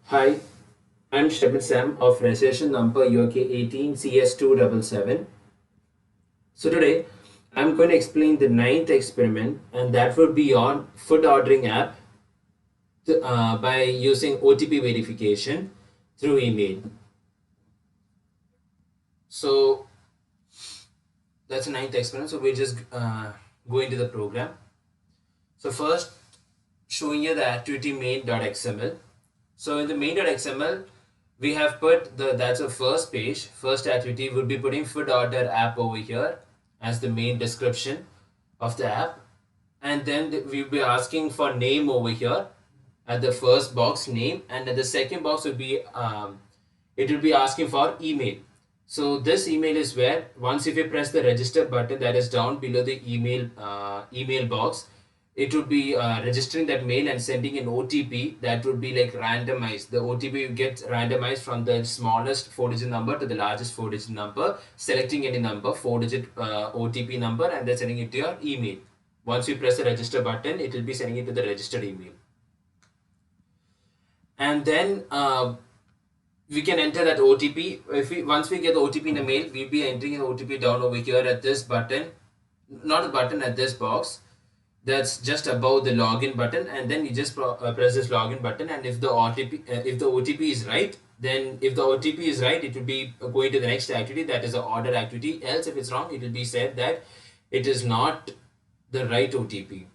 Hi, I'm Shepard Sam of registration number UK18CS277. So today I'm going to explain the ninth experiment, and that would be on food ordering app by using OTP verification through email. So that's the ninth experiment. So we'll just go into the program. So first, showing you the activity main.xml. So in the main.xml, we have put that's a first page. First activity would be putting food order app over here as the main description of the app, and then we'll be asking for name over here at the first box, name, and at the second box would be it will be asking for email. So this email is where once if you press the register button that is down below the email box, it would be registering that mail and sending an OTP that would be like randomized. The OTP gets randomized from the smallest 4-digit number to the largest 4-digit number, selecting any number, 4-digit OTP number, and then sending it to your email. Once you press the register button, it will be sending it to the registered email. And then we can enter that OTP. Once we get the OTP in the mail, we'll be entering the OTP down over here at this button, not the button, at this box that's just above the login button, and then you just press this login button, and if the OTP is right, then if the OTP is right, it will be going to the next activity, that is the order activity. Else if it's wrong, it will be said that it is not the right OTP.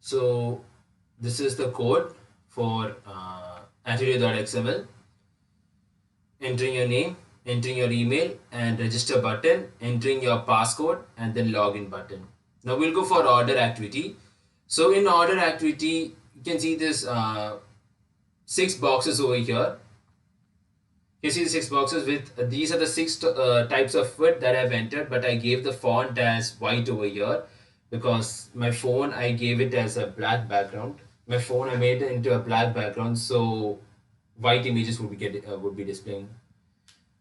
So this is the code for activity.xml. Entering your name, entering your email, and register button, entering your passcode, and then login button. Now we'll go for order activity. So in order activity, you can see this 6 boxes over here. You see the 6 boxes with these are the 6 types of food that I've entered, but I gave the font as white over here because my phone I gave it as a black background. My phone I made it into a black background, so white images would be displaying.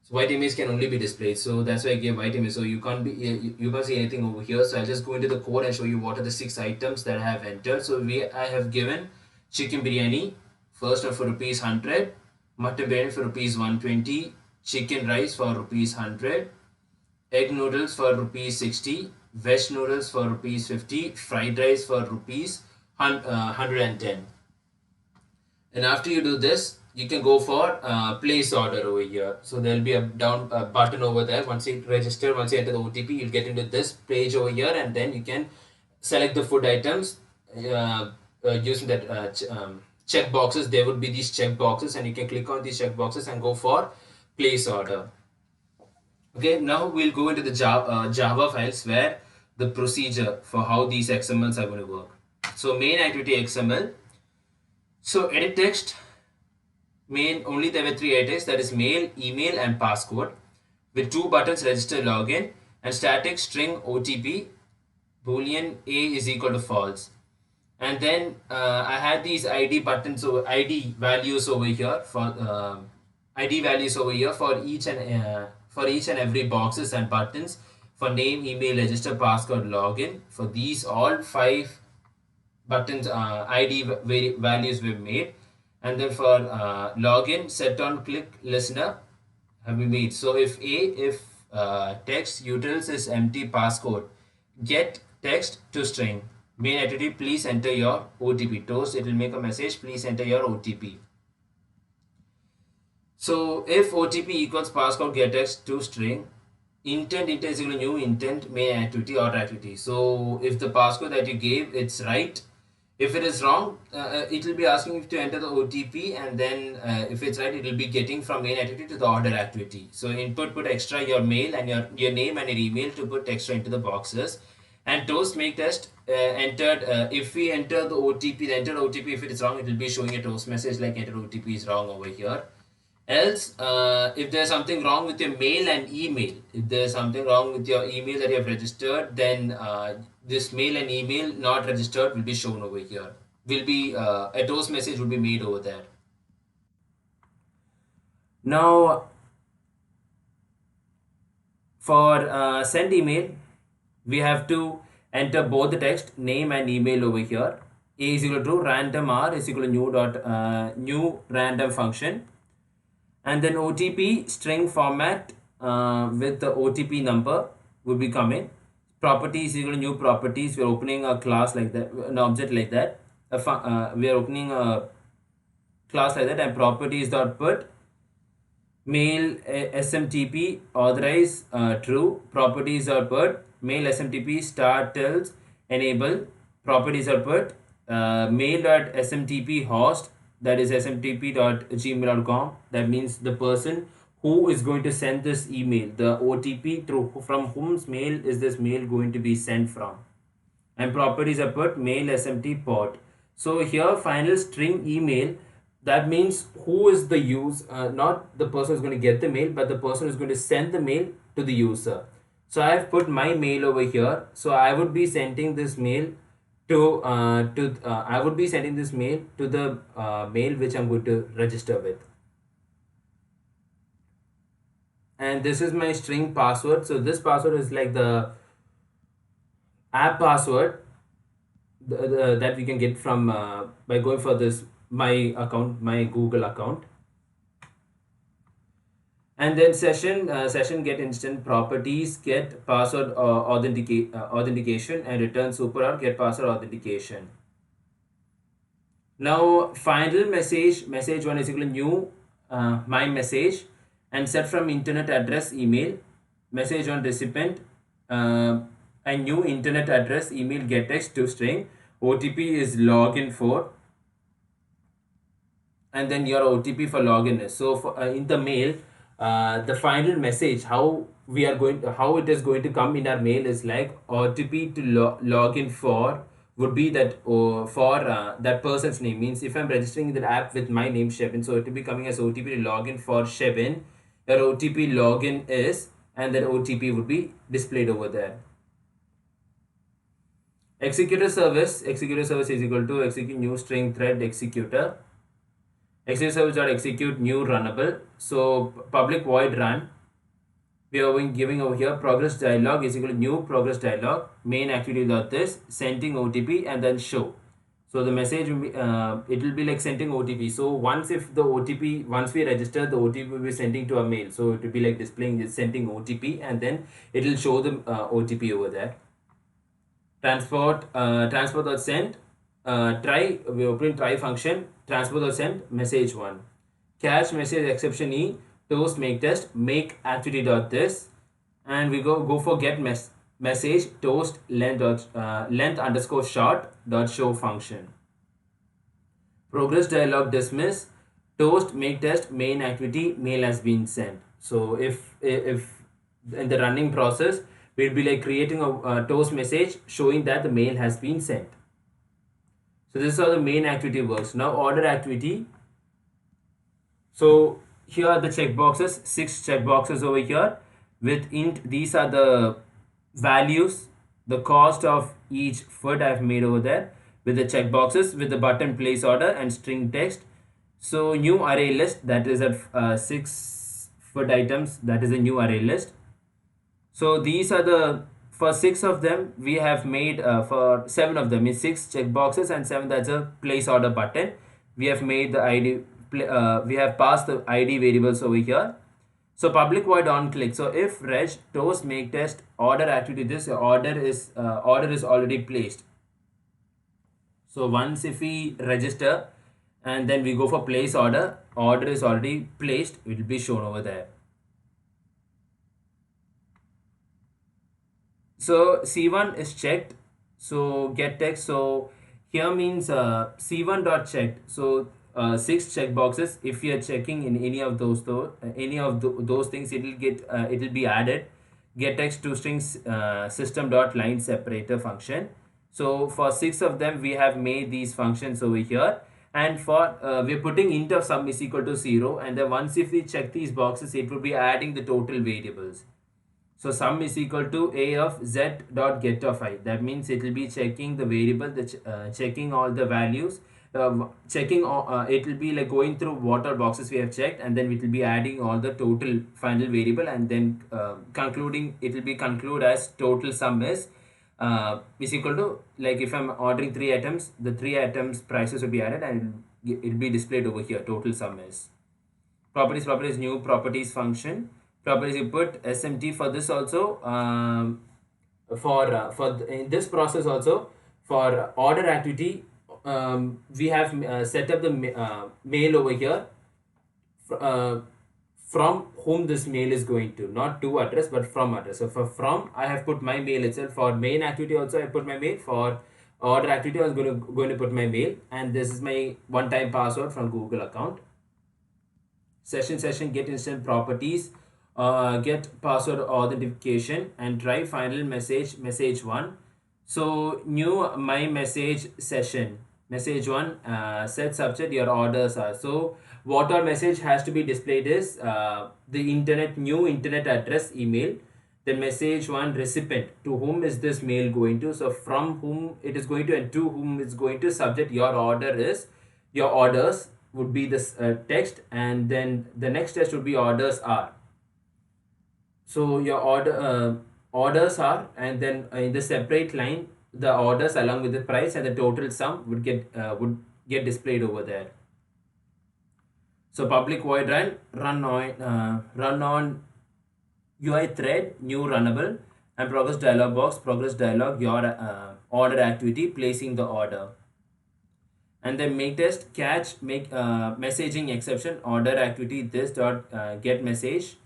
So white image can only be displayed, so that's why I gave white image. So you can't see anything over here. So I'll just go into the code and show you what are the 6 items that I have entered. So I have given chicken biryani first for ₹100, mutton biryani for ₹120, chicken rice for ₹100, egg noodles for ₹60, veg noodles for ₹50, fried rice for ₹110. And after you do this, you can go for place order over here. So there'll be a down button over there. Once you register, once you enter the OTP, you'll get into this page over here, and then you can select the food items using that check boxes. There would be these check boxes, and you can click on these check boxes and go for place order. Okay, now we'll go into the Java files where the procedure for how these XMLs are going to work. So main activity XML. So edit text, main, only there were 3 edits, that is mail, email, and passcode, with 2 buttons, register, login, and static string OTP, boolean a is equal to false. And then I had these ID buttons, so ID values over here for each and every boxes and buttons for name, email, register, passcode, login. For these all 5 buttons ID values were made, and then for login, set on click listener have we made. So if text utils is empty passcode, get text to string, main activity, please enter your OTP. Toast, it will make a message, please enter your OTP. So if OTP equals passcode get text to string, intent is equal to new intent main activity or activity. So if the passcode that you gave it's right, if it is wrong, it will be asking you to enter the OTP, and then if it's right, it will be getting from main activity to the order activity. So input, put extra your mail and your name and your email to put extra into the boxes. And toast make test entered. If we enter the OTP, the entered OTP, if it is wrong, it will be showing a toast message like enter OTP is wrong over here. Else, if there's something wrong with your mail and email, if there's something wrong with your email that you have registered, then this mail and email not registered will be shown over here. Will be a toast message will be made over there. Now, for send email, we have to enter both the text, name and email over here. A is equal to random r is equal to new random function, and then OTP string format with the OTP number will be coming. Property is equal to new properties. We're opening a class like that, an object like that. We are opening a class like that, and properties dot put mail SMTP authorize true. Properties dot put mail SMTP start tells enable. Properties dot put mail dot SMTP host, that is smtp dot gmail.com. That means the person who is going to send this email, the OTP through from whom's mail is this mail going to be sent from. And properties are put mail SMT port. So here final string email, that means who is the not the person who's going to get the mail, but the person who's going to send the mail to the user. So I have put my mail over here. So I would be sending this mail to I would be sending this mail to the mail which I'm going to register with. And this is my string password. So this password is like the app password that we can get from by going for this my account, my Google account. And then session get instant properties get password authentication, and return super or get password authentication. Now final message one is equal to new my message, and set from internet address email message on recipient a new internet address email get text to string. OTP is login for, and then your OTP for login is. So for, in the mail, the final message how how it is going to come in our mail is like OTP to login for would be that for that person's name. Means if I'm registering the app with my name Shevin, so it will be coming as OTP to login for Shevin. Your OTP login is, and then OTP would be displayed over there. Executor service is equal to execute new string thread executor. Execute service dot execute new runnable. So public void run. We are giving over here progress dialog is equal to new progress dialog main activity dot this sending OTP, and then show. So the message will be, it will be like sending OTP. So once we register, the OTP will be sending to a mail. So it will be like displaying sending OTP, and then it will show the OTP over there. Transport dot send try, we open try function, transport dot send message one, catch message exception e toast make test make activity dot this, and we go for get message toast length underscore short dot show function. Progress dialog dismiss toast make test main activity mail has been sent. So if in the running process we'll be like creating a toast message showing that the mail has been sent. So this is how the main activity works. Now order activity. So here are the checkboxes, 6 checkboxes over here with int. These are the values, the cost of each foot I've made over there with the checkboxes with the button place order and string text. So new array list, that is at 6 foot items, that is a new array list. So these are the, for 6 of them we have made for 7 of them is 6 checkboxes and 7, that's a place order button. We have made the ID we have passed the ID variables over here. So public void on click. So if reg toast make test order activity, this order is already placed. So once if we register and then we go for place order, order is already placed, it will be shown over there. So C1 is checked. So get text. So here means C1 dot checked. So 6 checkboxes. If you are checking in any of those those things, it will be added. Get text to strings system dot line separator function. So for 6 of them we have made these functions over here, and for we're putting int of sum is equal to 0, and then once if we check these boxes, it will be adding the total variables. So sum is equal to a of z dot get of I. That means it will be checking the variable, checking all the values, checking it will be like going through what all boxes we have checked, and then it will be adding all the total final variable, and then concluding, it will be conclude as total sum is is equal to, like if I'm ordering 3 items, the 3 items prices will be added and it'll be displayed over here. Total sum is properties new properties function properties. You put SMT for this also. In this process also, for order activity, we have set up the mail over here, uh, from whom this mail is going to, not to address but from address. So for from, I have put my mail itself. For main activity also I put my mail. For order activity I was going to put my mail, and this is my one-time password from Google account. Session get instant properties, get password authentication, and try final message one. So new my message session message one, set subject your orders are. So what our message has to be displayed is the new internet address email, the message one recipient, to whom is this mail going to. So from whom it is going to and to whom it's going to. Subject your order is, your orders would be this text, and then the next text would be orders are. So your orders are, and then in the separate line the orders along with the price and the total sum would get displayed over there. So public void run on UI thread new runnable, and progress dialog box, progress dialog your order activity, placing the order. And then make test catch make messaging exception order activity this dot get message,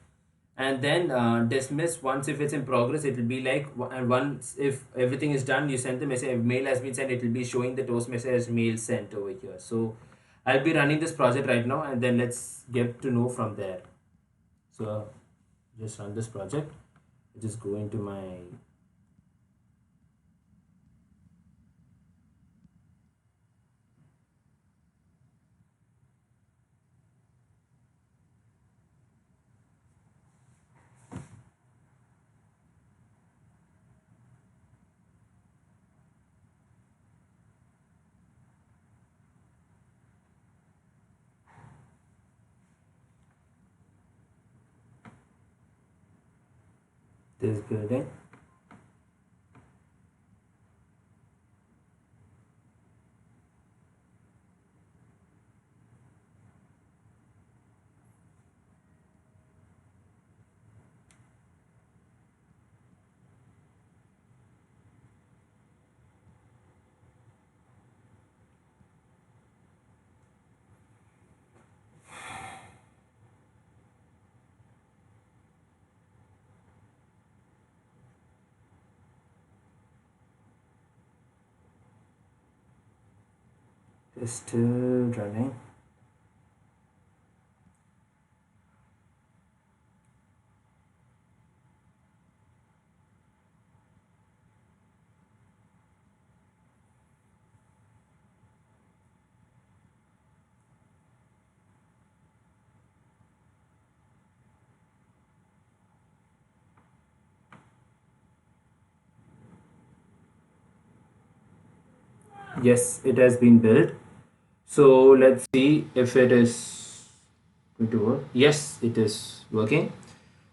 and then dismiss once if it's in progress. It will be like, and once if everything is done, you send the message, mail has been sent, it will be showing the toast message as mail sent over here. So I'll be running this project right now, and then let's get to know from there. So just run this project. Just go into my this building. It's still running. Yes, it has been built. So let's see if it is going to work. Yes, it is working.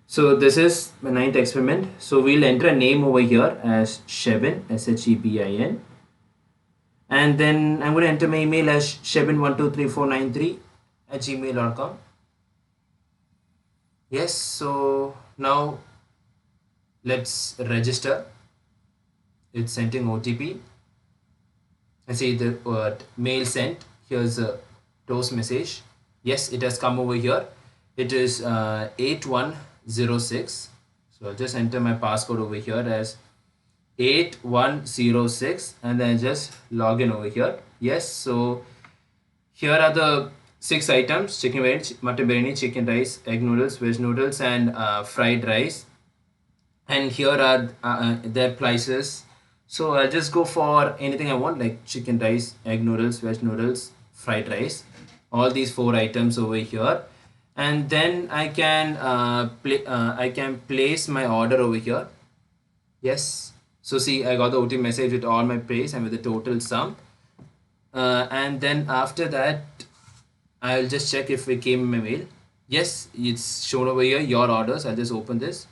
So this is the ninth experiment. So we'll enter a name over here as Shebin, Shebin, and then I'm going to enter my email as shebin123493 at gmail.com. Yes, so now let's register. It's sending OTP. I see the mail sent. Here's a toast message. Yes, it has come over here. It is 8106. So I'll just enter my passcode over here as 8106, and then just log in over here. Yes, so here are the 6 items: chicken biryani, mutton biryani, chicken rice, egg noodles, veg noodles, and fried rice. And here are their prices. So I'll just go for anything I want, like chicken rice, egg noodles, veg noodles, fried rice, all these 4 items over here. And then I can place my order over here. Yes, so see, I got the OTP message with all my price and with the total sum. And then after that, I'll just check if it came in my mail. Yes, it's shown over here, your orders. I'll just open this.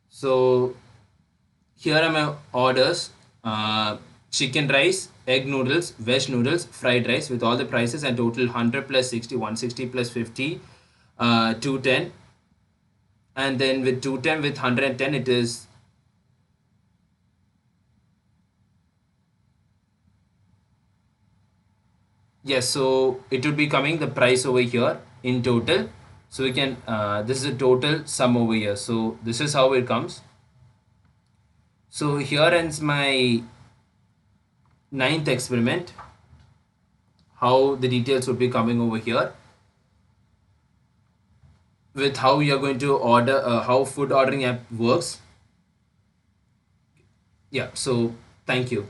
So here are my orders. Chicken rice, egg noodles, veg noodles, fried rice with all the prices and total 100 plus 60, 160 plus 50, 210. And then with 210 with 110 it is, yes, so it would be coming the price over here in total. So we can, this is a total sum over here. So this is how it comes. So here ends my ninth experiment, how the details would be coming over here with how you're going to order, how food ordering app works. Yeah, so thank you.